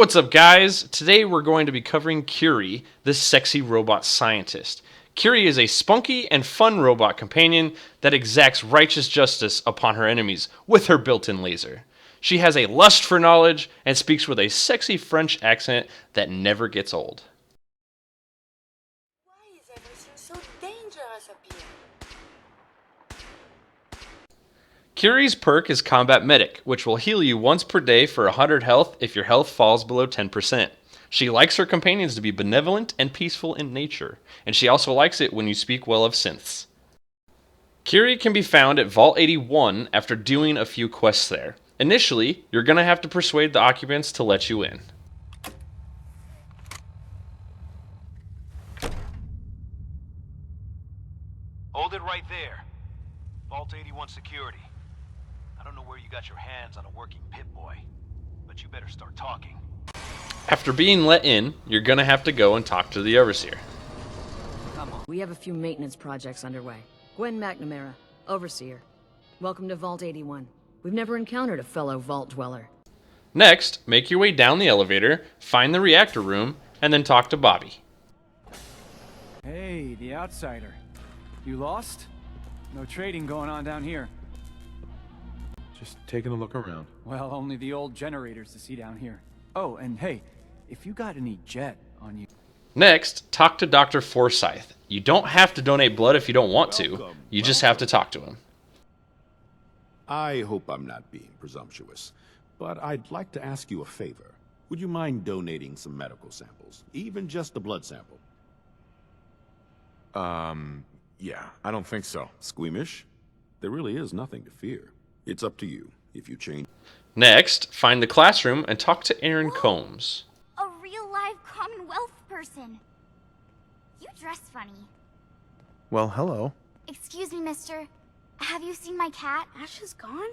What's up, guys? Today we're going to be covering Curie, the sexy robot scientist. Curie is a spunky and fun robot companion that exacts righteous justice upon her enemies with her built-in laser. She has a lust for knowledge and speaks with a sexy French accent that never gets old. Why is everything so dangerous up here? Curie's perk is Combat Medic, which will heal you once per day for 100 health if your health falls below 10%. She likes her companions to be benevolent and peaceful in nature, and she also likes it when you speak well of synths. Curie can be found at Vault 81 after doing a few quests there. Initially, you're going to have to persuade the occupants to let you in. Hold it right there. Vault 81 security. I don't know where you got your hands on a working Pip-Boy, but you better start talking. After being let in, you're going to have to go and talk to the Overseer. Come on. We have a few maintenance projects underway. Gwen McNamara, Overseer. Welcome to Vault 81. We've never encountered a fellow Vault Dweller. Next, make your way down the elevator, find the reactor room, and then talk to Bobby. Hey, the outsider. You lost? No trading going on down here. Just taking a look around. Well, only the old generators to see down here. Oh, and hey, if you got any jet on you... Next, talk to Dr. Forsyth. You don't have to donate blood if you don't want to. You just have to talk to him. I hope I'm not being presumptuous, but I'd like to ask you a favor. Would you mind donating some medical samples, even just a blood sample? Yeah, I don't think so. Squeamish? There really is nothing to fear. It's up to you. If you change... Next, find the classroom and talk to Aaron Combs. A real live Commonwealth person. You dress funny. Well, hello. Excuse me, mister. Have you seen my cat? Ash is gone?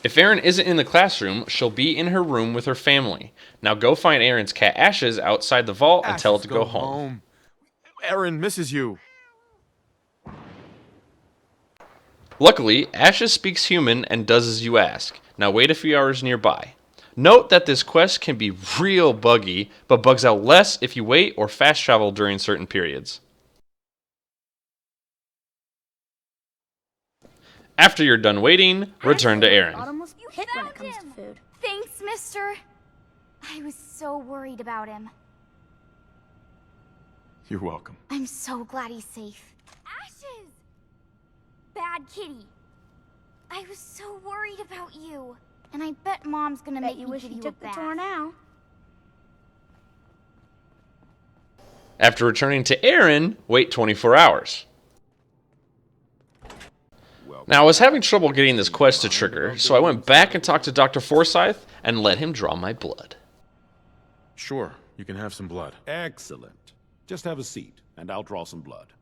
If Aaron isn't in the classroom, she'll be in her room with her family. Now go find Aaron's cat Ashes outside the vault and tell it to go home. Aaron misses you. Luckily, Ashes speaks human and does as you ask. Now wait a few hours nearby. Note that this quest can be real buggy, but bugs out less if you wait or fast travel during certain periods. After you're done waiting, return to Aaron. You Hit when it found comes to him. food. Thanks, mister. I was so worried about him. You're welcome. I'm so glad he's safe. Ashes! Bad kitty. I was so worried about you. And I bet Mom's gonna Bet make you me wish give you you a took the bath. tour now. After returning to Aaron, wait 24 hours. Now, I was having trouble getting this quest to trigger, so I went back and talked to Dr. Forsyth and let him draw my blood. Sure, you can have some blood. Excellent. Just have a seat, and I'll draw some blood.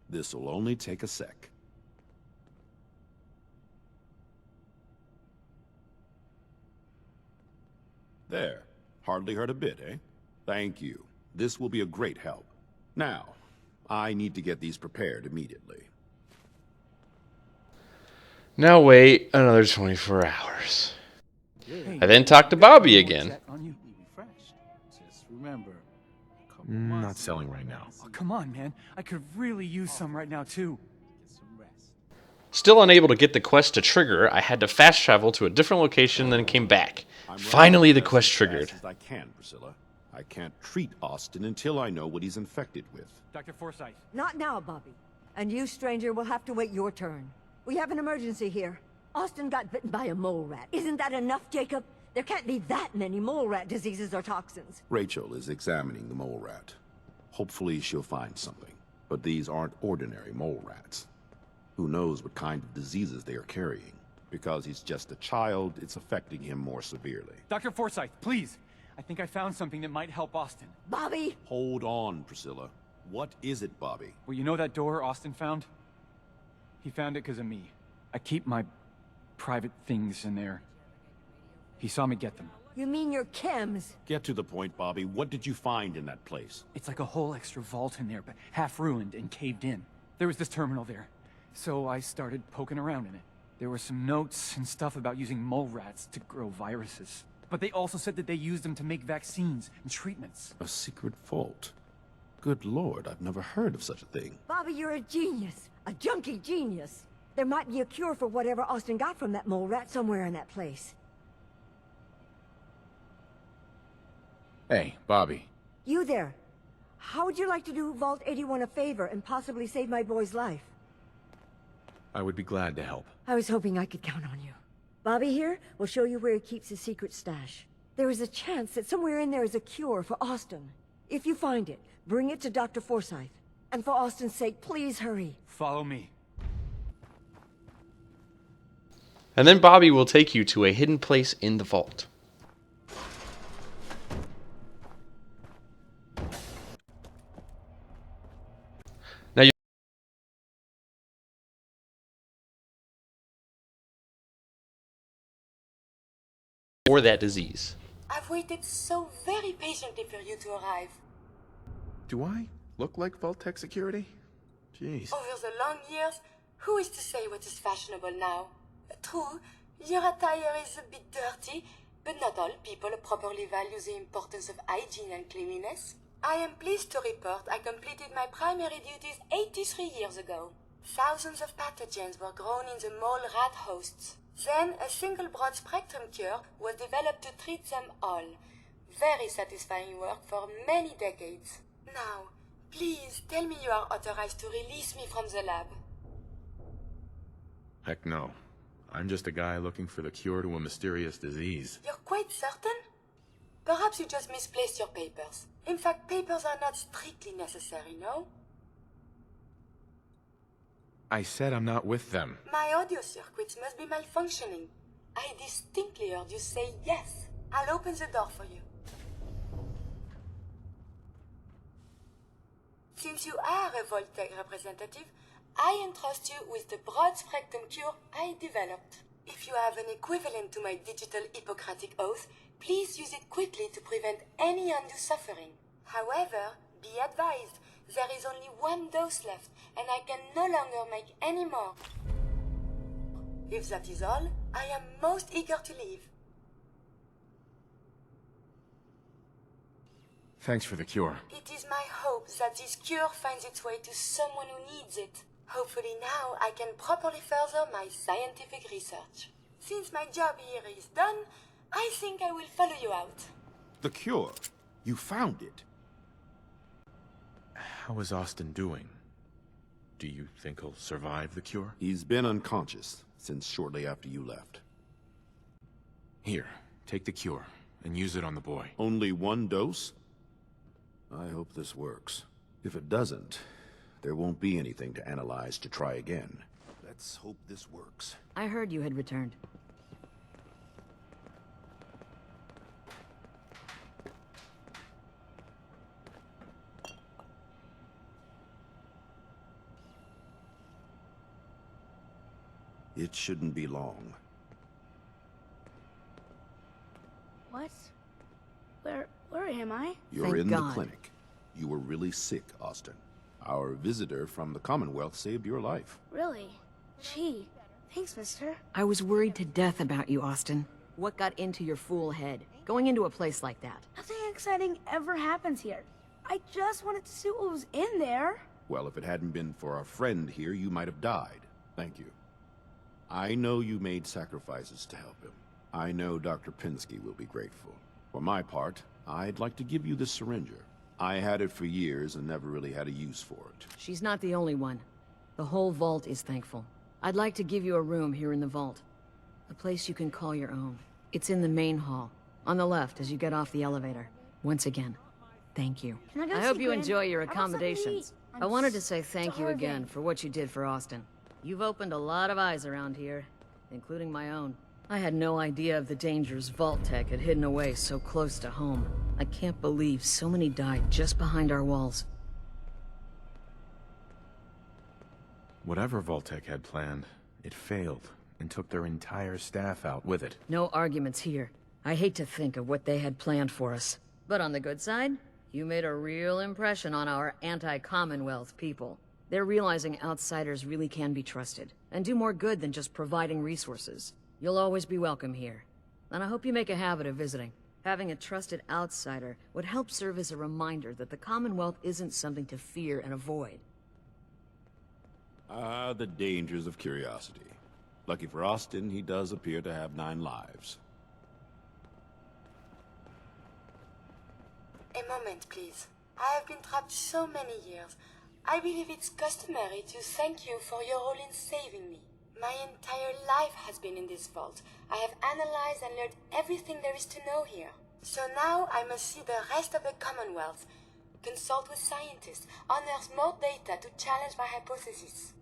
This'll only take a sec. There. Hardly hurt a bit, eh? Thank you. This will be a great help. Now, I need to get these prepared immediately. Now wait another 24 hours. Hey, I then talked to Bobby again. jet on you? Just remember, Not selling right now. Oh, come on, man. I could really use some right now, too. get some rest. Still unable to get the quest to trigger, I had to fast travel to a different location, then came back. I'm Finally, running the as quest fast triggered. as I can, Priscilla. I can't treat Austin until I know what he's infected with. Dr. Forsyth. Not now, Bobby. And you, stranger, will have to wait your turn. We have an emergency here. Austin got bitten by a mole rat. Isn't that enough, Jacob? There can't be that many mole rat diseases or toxins. Rachel is examining the mole rat. Hopefully she'll find something. But these aren't ordinary mole rats. Who knows what kind of diseases they are carrying? Because he's just a child, it's affecting him more severely. Dr. Forsyth, please. I think I found something that might help Austin. Bobby! Hold on, Priscilla. What is it, Bobby? Well, you know that door Austin found? He found it because of me. I keep my private things in there. He saw me get them. You mean your chems? Get to the point, Bobby. What did you find in that place? It's like a whole extra vault in there, but half ruined and caved in. There was this terminal there, so I started poking around in it. There were some notes and stuff about using mole rats to grow viruses. But they also said that they used them to make vaccines and treatments. A secret vault. Good lord, I've never heard of such a thing. Bobby, you're a genius. A junkie genius. There might be a cure for whatever Austin got from that mole rat somewhere in that place. Hey, Bobby. You there. How would you like to do Vault 81 a favor and possibly save my boy's life? I would be glad to help. I was hoping I could count on you. Bobby here will show you where he keeps his secret stash. There is a chance that somewhere in there is a cure for Austin. If you find it, bring it to Dr. Forsyth. And for Austin's sake, please hurry. Follow me. And then Bobby will take you to a hidden place in the vault. Now for that disease. I've waited so very patiently for you to arrive. Do I look like Vault-Tec security? Jeez. Over the long years, who is to say what is fashionable now? True, your attire is a bit dirty, but not all people properly value the importance of hygiene and cleanliness. I am pleased to report I completed my primary duties 83 years ago. Thousands of pathogens were grown in the mole rat hosts. Then a single broad-spectrum cure was developed to treat them all. Very satisfying work for many decades. Now, please tell me you are authorized to release me from the lab. Heck no. I'm just a guy looking for the cure to a mysterious disease. You're quite certain? Perhaps you just misplaced your papers. In fact, papers are not strictly necessary, no? I said I'm not with them. My audio circuits must be malfunctioning. I distinctly heard you say yes. I'll open the door for you. Since you are a Vault-Tec representative, I entrust you with the broad-spectrum cure I developed. If you have an equivalent to my digital Hippocratic oath, please use it quickly to prevent any undue suffering. However, be advised, there is only one dose left, and I can no longer make any more. If that is all, I am most eager to leave. Thanks for the cure. It is my hope that this cure finds its way to someone who needs it. Hopefully now I can properly further my scientific research. Since my job here is done, I think I will follow you out. The cure? You found it? How is Austin doing? Do you think he'll survive the cure? He's been unconscious since shortly after you left. Here, take the cure and use it on the boy. Only one dose? I hope this works. If it doesn't, there won't be anything to analyze to try again. Let's hope this works. I heard you had returned. It shouldn't be long. What? Where am I? You're Thank in God. the clinic. You were really sick, Austin. Our visitor from the Commonwealth saved your life. Really? Gee, thanks, mister. I was worried to death about you, Austin. What got into your fool head? Going into a place like that? Nothing exciting ever happens here. I just wanted to see what was in there. Well, if it hadn't been for our friend here, you might have died. Thank you. I know you made sacrifices to help him. I know Dr. Pinsky will be grateful. For my part, I'd like to give you this syringer. I had it for years and never really had a use for it. She's not the only one. The whole vault is thankful. I'd like to give you a room here in the vault. A place you can call your own. It's in the main hall, on the left as you get off the elevator. Once again, thank you. Can I go I see hope you Gwen? enjoy your I want something to accommodations. eat. I wanted to say thank you again starving. for what you did for Austin. You've opened a lot of eyes around here, including my own. I had no idea of the dangers Vault-Tec had hidden away so close to home. I can't believe so many died just behind our walls. Whatever Vault-Tec had planned, it failed and took their entire staff out with it. No arguments here. I hate to think of what they had planned for us. But on the good side, you made a real impression on our anti-Commonwealth people. They're realizing outsiders really can be trusted, and do more good than just providing resources. You'll always be welcome here. And I hope you make a habit of visiting. Having a trusted outsider would help serve as a reminder that the Commonwealth isn't something to fear and avoid. Ah, the dangers of curiosity. Lucky for Austin, he does appear to have 9 lives. A moment, please. I have been trapped so many years. I believe it's customary to thank you for your role in saving me. My entire life has been in this vault. I have analyzed and learned everything there is to know here. So now I must see the rest of the Commonwealth, consult with scientists, unearth more data to challenge my hypothesis.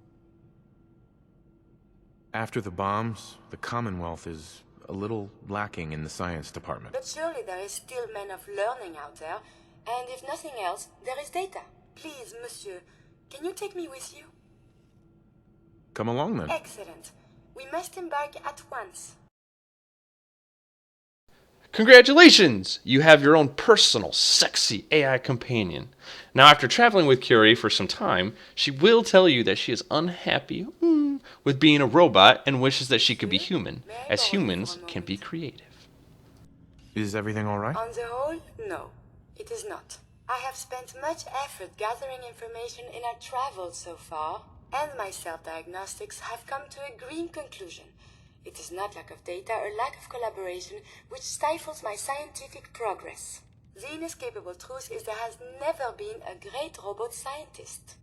After the bombs, the Commonwealth is a little lacking in the science department. But surely there is still men of learning out there, and if nothing else, there is data. Please, monsieur, can you take me with you? Come along then. Excellent. We must embark at once. Congratulations! You have your own personal, sexy AI companion. Now, after traveling with Curie for some time, she will tell you that she is unhappy with being a robot and wishes that she could be human, as humans can be creative. Is everything all right? On the whole, no, it is not. I have spent much effort gathering information in our travels so far, and my self-diagnostics have come to a green conclusion. It is not lack of data or lack of collaboration which stifles my scientific progress. The inescapable truth is there has never been a great robot scientist.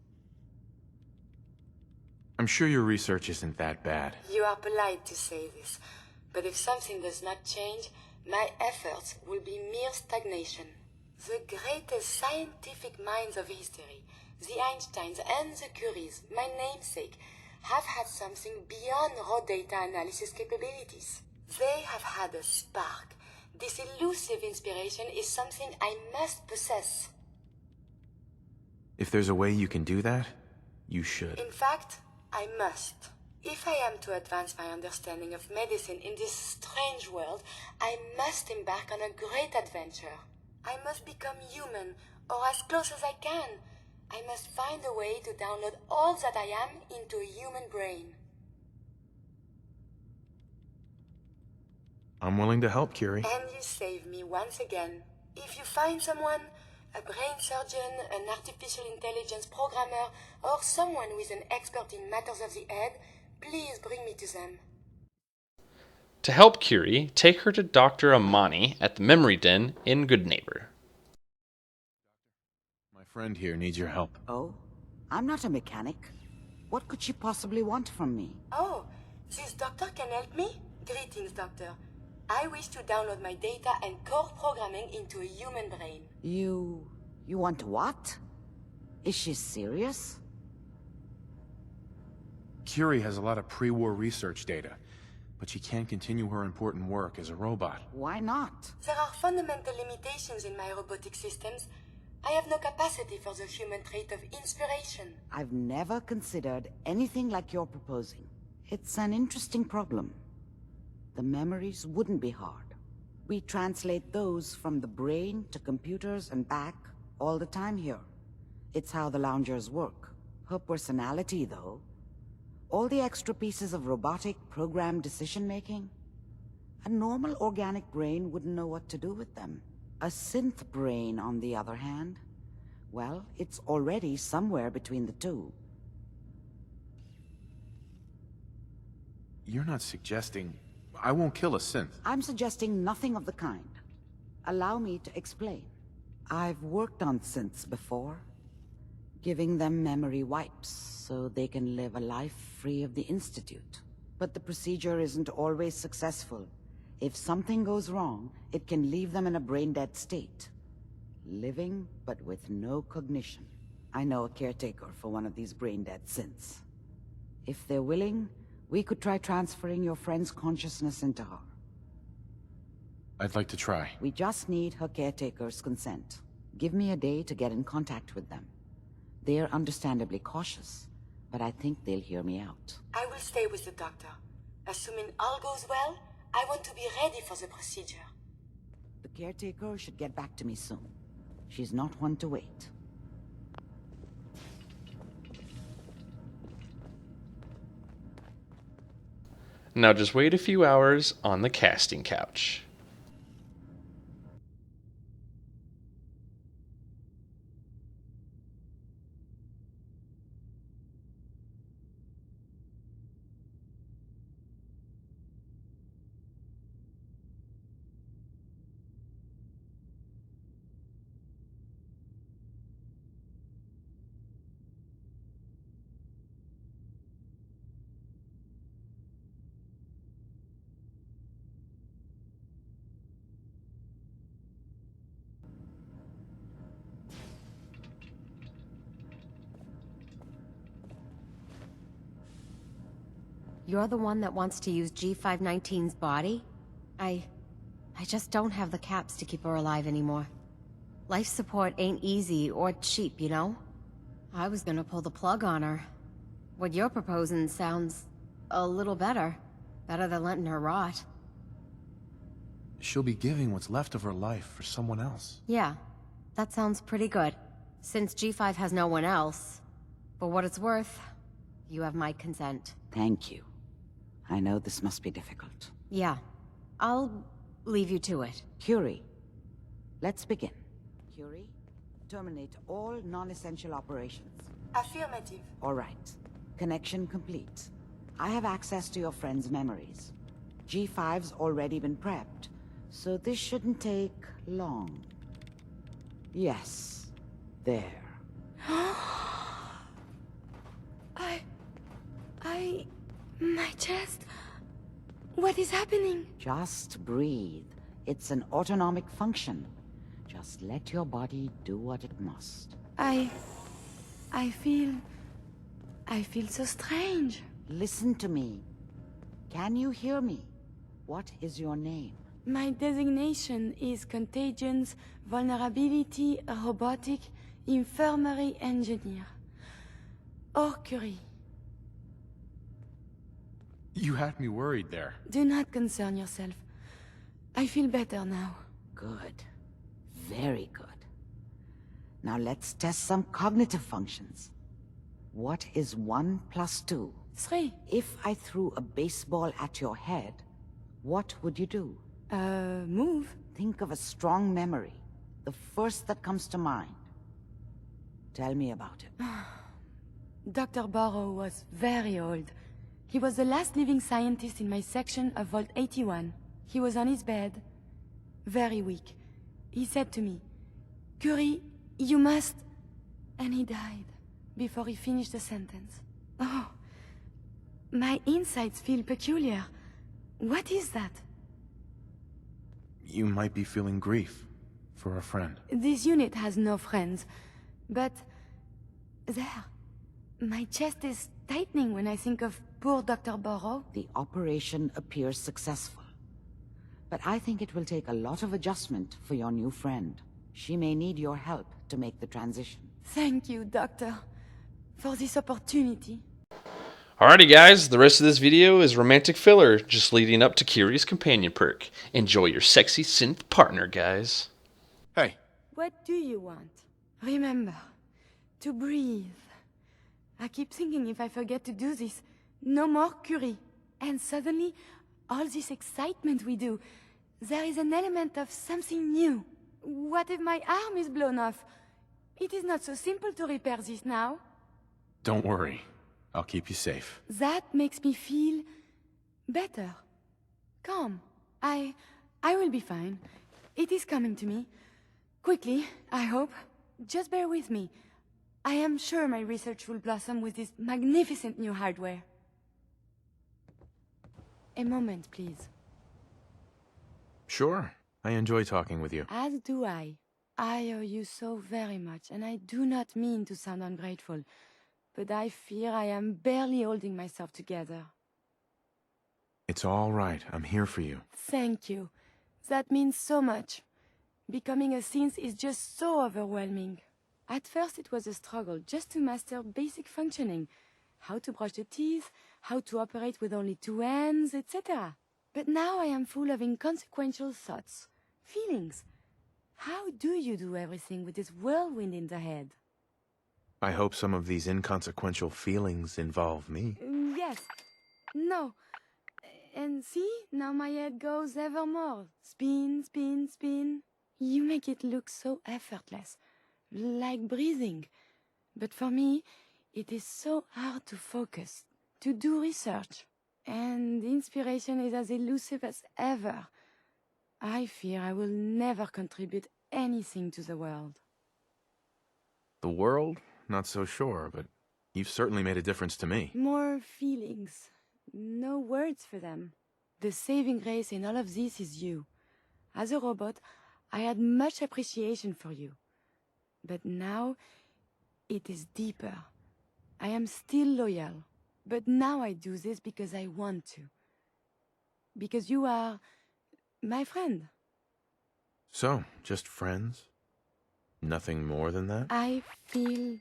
I'm sure your research isn't that bad. You are polite to say this, but if something does not change, my efforts will be mere stagnation. The greatest scientific minds of history, the Einsteins and the Curies, my namesake, have had something beyond raw data analysis capabilities. They have had a spark. This elusive inspiration is something I must possess. If there's a way you can do that, you should. In fact, I must. If I am to advance my understanding of medicine in this strange world, I must embark on a great adventure. I must become human, or as close as I can. I must find a way to download all that I am into a human brain. I'm willing to help, Curie. And you save me once again. If you find someone, a brain surgeon, an artificial intelligence programmer, or someone who is an expert in matters of the head, please bring me to them. To help Curie, take her to Dr. Amani at the Memory Den in Good Neighbor. My friend here needs your help. Oh? I'm not a mechanic. What could she possibly want from me? Oh, this doctor can help me? Greetings, doctor. I wish to download my data and core programming into a human brain. You want what? Is she serious? Curie has a lot of pre-war research data, but she can't continue her important work as a robot. Why not? There are fundamental limitations in my robotic systems. I have no capacity for the human trait of inspiration. I've never considered anything like you're proposing. It's an interesting problem. The memories wouldn't be hard. We translate those from the brain to computers and back all the time here. It's how the loungers work. Her personality, though, all the extra pieces of robotic programmed decision-making, a normal organic brain wouldn't know what to do with them. A synth brain, on the other hand, well, it's already somewhere between the two. You're not suggesting... I won't kill a synth. I'm suggesting nothing of the kind. Allow me to explain. I've worked on synths before, giving them memory wipes so they can live a life free of the Institute. But the procedure isn't always successful. If something goes wrong, it can leave them in a brain-dead state. Living, but with no cognition. I know a caretaker for one of these brain-dead synths. If they're willing, we could try transferring your friend's consciousness into her. I'd like to try. We just need her caretaker's consent. Give me a day to get in contact with them. They're understandably cautious, but I think they'll hear me out. I will stay with the doctor. Assuming all goes well, I want to be ready for the procedure. The caretaker should get back to me soon. She's not one to wait. Now just wait a few hours on the casting couch. You're the one that wants to use G519's body? I just don't have the caps to keep her alive anymore. Life support ain't easy or cheap, you know? I was gonna pull the plug on her. What you're proposing sounds a little better. Better than letting her rot. She'll be giving what's left of her life for someone else. Yeah, that sounds pretty good. Since G5 has no one else, for what it's worth, you have my consent. Thank you. I know this must be difficult. Yeah, I'll leave you to it. Curie, let's begin. Curie, terminate all non-essential operations. Affirmative. All right. Connection complete. I have access to your friend's memories. G5's already been prepped, so this shouldn't take long. Yes. There. My chest? What is happening? Just breathe. It's an autonomic function. Just let your body do what it must. I feel so strange. Listen to me. Can you hear me? What is your name? My designation is Contagions, Vulnerability, Robotic, Infirmary Engineer. Or Curie. You had me worried there. Do not concern yourself. I feel better now. Good. Very good. Now let's test some cognitive functions. What is 1 + 2? 3. If I threw a baseball at your head, what would you do? Move. Think of a strong memory. The first that comes to mind. Tell me about it. Dr. Burrow was very old. He was the last living scientist in my section of Vault 81. He was on his bed, very weak. He said to me, "Curie, you must..." And he died before he finished the sentence. Oh, my insides feel peculiar. What is that? You might be feeling grief for a friend. This unit has no friends, but... there. My chest is tightening when I think of poor Dr. Burrow. The operation appears successful. But I think it will take a lot of adjustment for your new friend. She may need your help to make the transition. Thank you, Doctor, for this opportunity. Alrighty guys, the rest of this video is romantic filler, just leading up to Curie's companion perk. Enjoy your sexy synth partner, guys. Hey. What do you want? Remember, to breathe. I keep thinking if I forget to do this, no more Curie. And suddenly, all this excitement we do, there is an element of something new. What if my arm is blown off? It is not so simple to repair this now. Don't worry. I'll keep you safe. That makes me feel better. Calm. I will be fine. It is coming to me. Quickly, I hope. Just bear with me. I am sure my research will blossom with this magnificent new hardware. A moment, please. Sure. I enjoy talking with you. As do I. I owe you so very much, and I do not mean to sound ungrateful, but I fear I am barely holding myself together. It's all right. I'm here for you. Thank you. That means so much. Becoming a synth is just so overwhelming. At first it was a struggle just to master basic functioning. How to brush the teeth, how to operate with only 2 hands, etc. But now I am full of inconsequential thoughts. Feelings. How do you do everything with this whirlwind in the head? I hope some of these inconsequential feelings involve me. Yes. No. And see, now my head goes ever more. Spin, spin, spin. You make it look so effortless. Like breathing. But for me, it is so hard to focus, to do research. And inspiration is as elusive as ever. I fear I will never contribute anything to the world. The world? Not so sure, but you've certainly made a difference to me. More feelings. No words for them. The saving grace in all of this is you. As a robot, I had much appreciation for you. But now, it is deeper. I am still loyal. But now I do this because I want to. Because you are my friend. So, just friends? Nothing more than that? I feel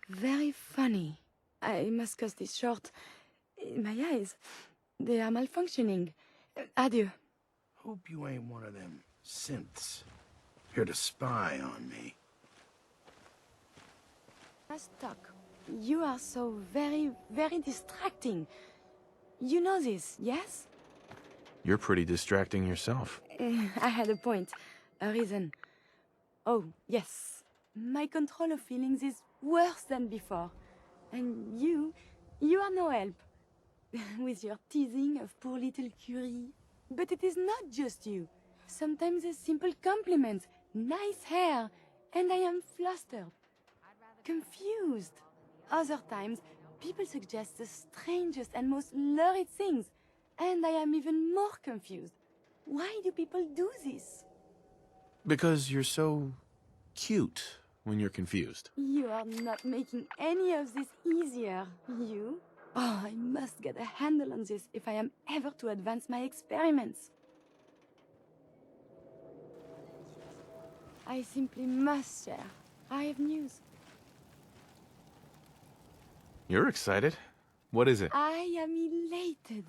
very funny. I must cut this short. My eyes, they are malfunctioning. Adieu. Hope you ain't one of them synths. Here to spy on me. Must talk. You are so very, very distracting. You know this, yes? You're pretty distracting yourself. I had a point. A reason. Oh, yes. My control of feelings is worse than before. And you are no help. With your teasing of poor little Curie. But it is not just you. Sometimes a simple compliment, nice hair, and I am flustered. Confused. Other times, people suggest the strangest and most lurid things, and I am even more confused. Why do people do this? Because you're so cute when you're confused. You are not making any of this easier, you. Oh, I must get a handle on this if I am ever to advance my experiments. I simply must share. I have news. You're excited. What is it? I am elated.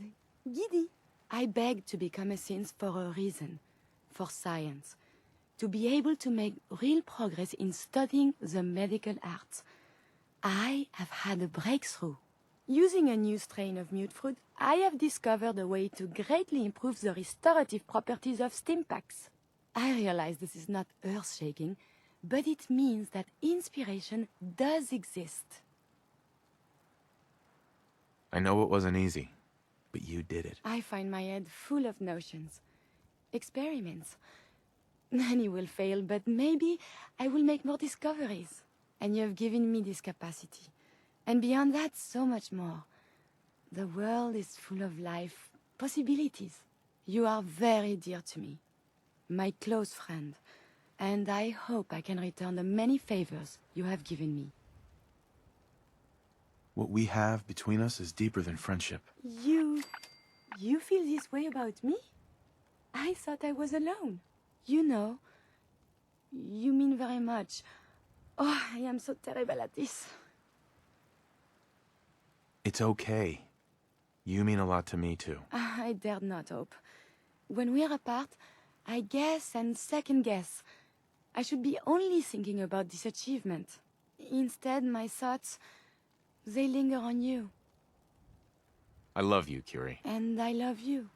Giddy. I begged to become a synth for a reason. For science. To be able to make real progress in studying the medical arts. I have had a breakthrough. Using a new strain of mute fruit, I have discovered a way to greatly improve the restorative properties of stimpaks. I realize this is not earth-shaking, but it means that inspiration does exist. I know it wasn't easy, but you did it. I find my head full of notions. Experiments. Many will fail, but maybe I will make more discoveries. And you have given me this capacity. And beyond that, so much more. The world is full of life, possibilities. You are very dear to me. My close friend. And I hope I can return the many favors you have given me. What we have between us is deeper than friendship. You feel this way about me? I thought I was alone. You know, you mean very much. Oh, I am so terrible at this. It's okay. You mean a lot to me, too. I dared not hope. When we are apart, I guess and second guess. I should be only thinking about this achievement. Instead, my thoughts, they linger on you. I love you, Curie. And I love you.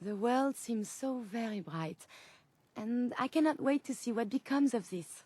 The world seems so very bright, and I cannot wait to see what becomes of this.